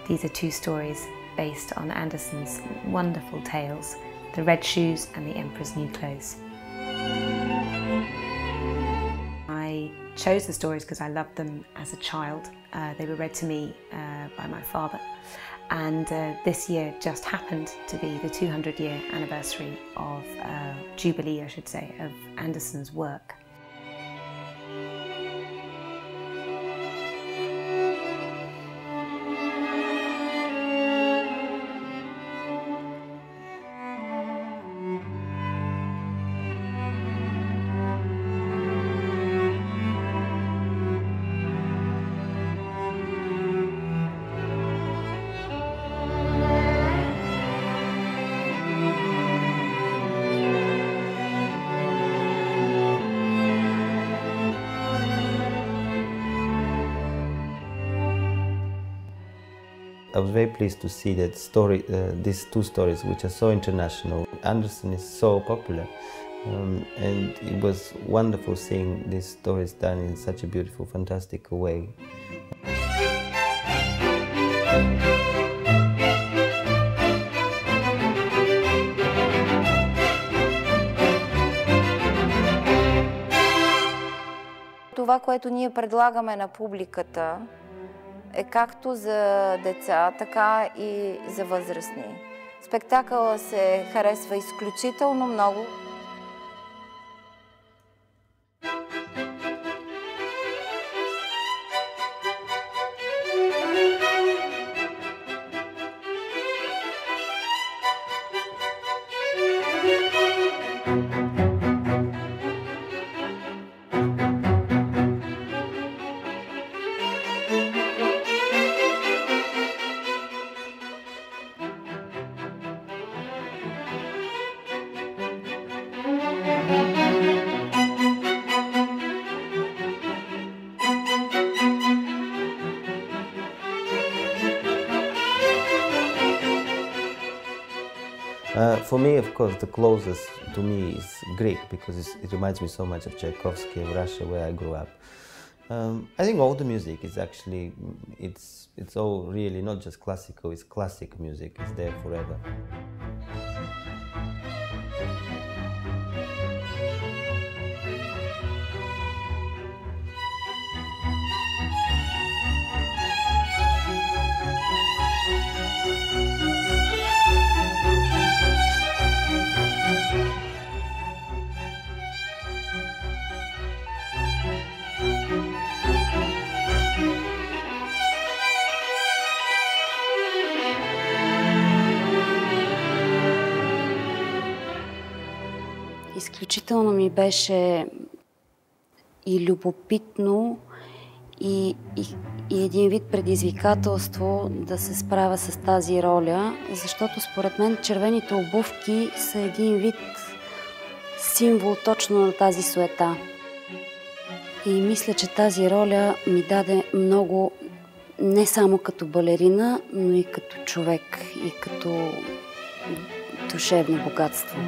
These are two stories based on Andersen's wonderful tales, The Red Shoes and The Emperor's New Clothes. I chose the stories because I loved them as a child. They were read to me by my father, and this year just happened to be the 200-year anniversary of, Jubilee I should say, of Andersen's work. I was very pleased to see that these two stories, which are so international. Andersen is so popular, and it was wonderful seeing these stories done in such a beautiful, fantastic way. Това, което ние предлагаме на публиката, е както за деца, така и за възрастни. Спектакълът се харесва изключително много. For me, of course, the closest to me is Greek, because it reminds me so much of Tchaikovsky, of Russia, where I grew up. I think all the music is actually, it's all really not just classical, it's classic music, it's there forever. Изключително ми беше и любопитно, и един вид предизвикателство да се справя с тази роля, защото според мен червените обувки са един вид символ точно на тази суета. И мисля, че тази роля ми даде много, не само като балерина, но и като човек, и като душевно богатство.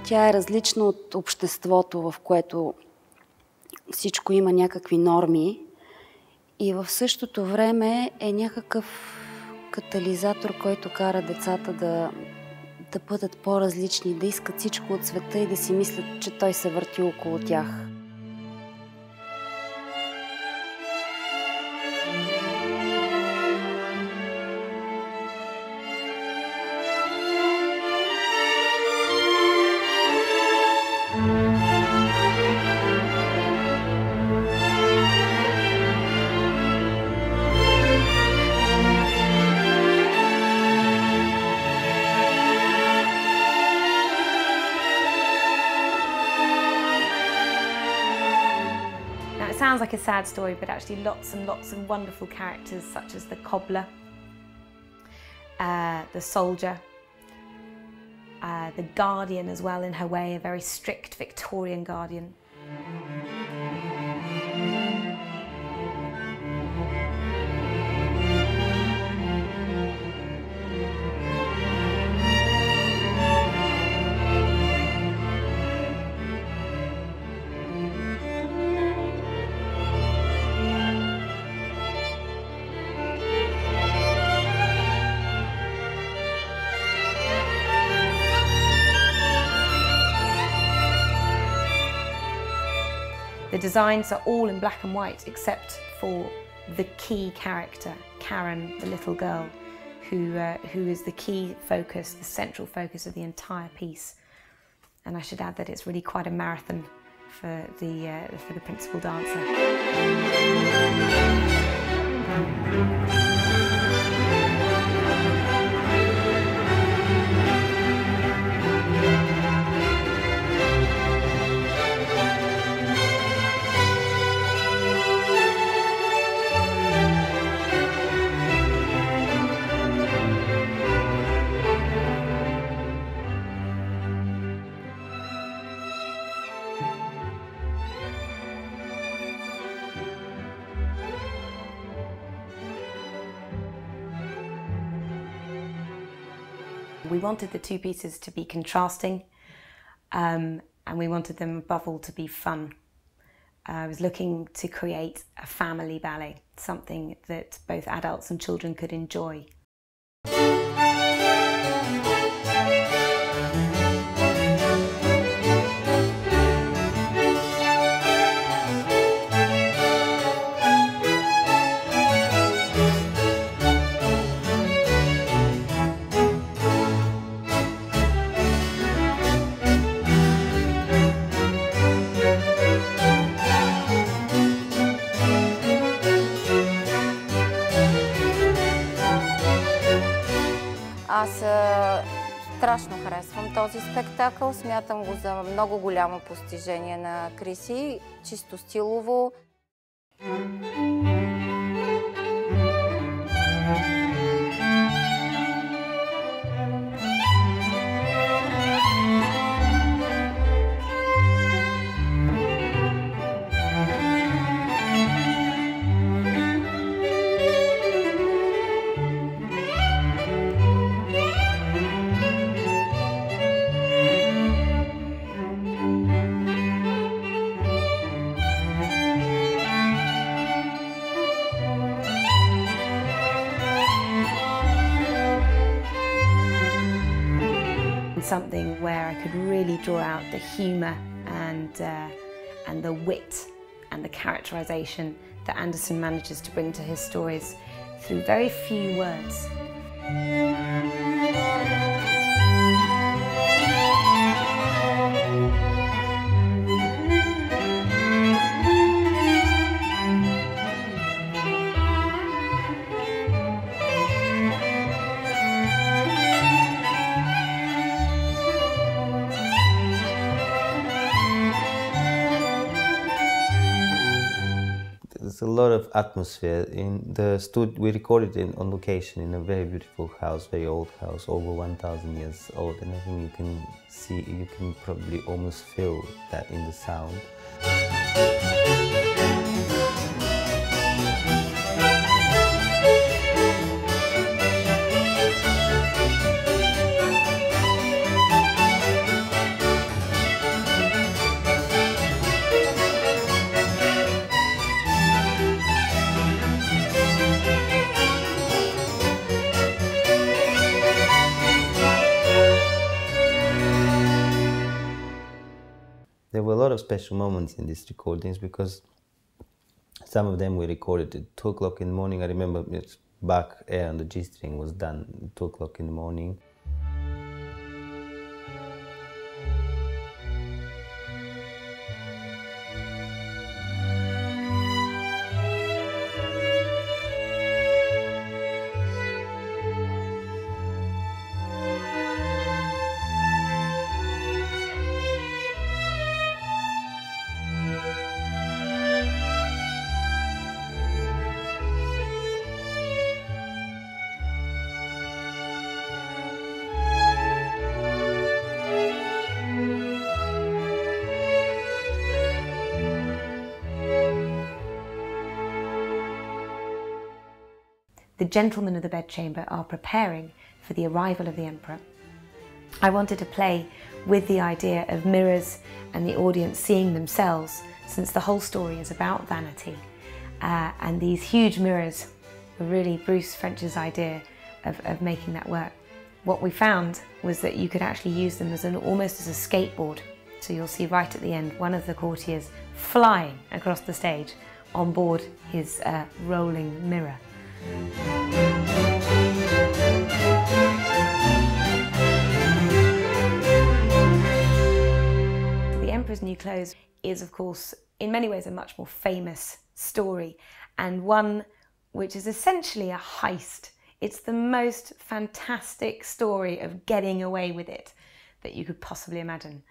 Тя е различна от обществото, в което всичко има някакви норми, и в същото време е някакъв катализатор, който кара децата да бъдат по-различни, да искат всичко от света и да си мислят, че той се върти около тях. like a sad story, but actually lots and lots of wonderful characters such as the cobbler, the soldier, the guardian as well in her way, a very strict Victorian guardian. The designs are all in black and white except for the key character, Karen, the little girl, who is the key focus, the central focus of the entire piece. And I should add that it's really quite a marathon for the principal dancer. We wanted the two pieces to be contrasting, and we wanted them above all to be fun. I was looking to create a family ballet, something that both adults and children could enjoy. Аз страшно харесвам този спектакъл. Смятам го за много голямо постижение на Криси, чисто стилово. Something where I could really draw out the humour and the wit and the characterisation that Andersen manages to bring to his stories through very few words. There's a lot of atmosphere in the studio. We recorded it on location in a very beautiful house, very old house, over 1,000 years old, and I think you can see, you can probably almost feel that in the sound. There were a lot of special moments in these recordings because some of them we recorded at 2 o'clock in the morning. I remember it's back air on the G-string was done at 2 o'clock in the morning. the gentlemen of the bedchamber are preparing for the arrival of the emperor. I wanted to play with the idea of mirrors and the audience seeing themselves, since the whole story is about vanity. And these huge mirrors were really Bruce French's idea of making that work. What we found was that you could actually use them as almost as a skateboard. So you'll see right at the end one of the courtiers flying across the stage on board his rolling mirror. The Emperor's New Clothes is, of course, in many ways a much more famous story, and one which is essentially a heist. It's the most fantastic story of getting away with it that you could possibly imagine.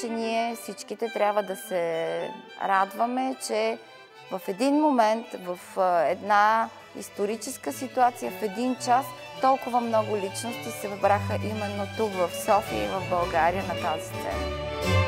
Че ние всичките трябва да се радваме, че в един момент, в една историческа ситуация, в един час, толкова много личности се събраха именно тук в София и в България на тази сцена.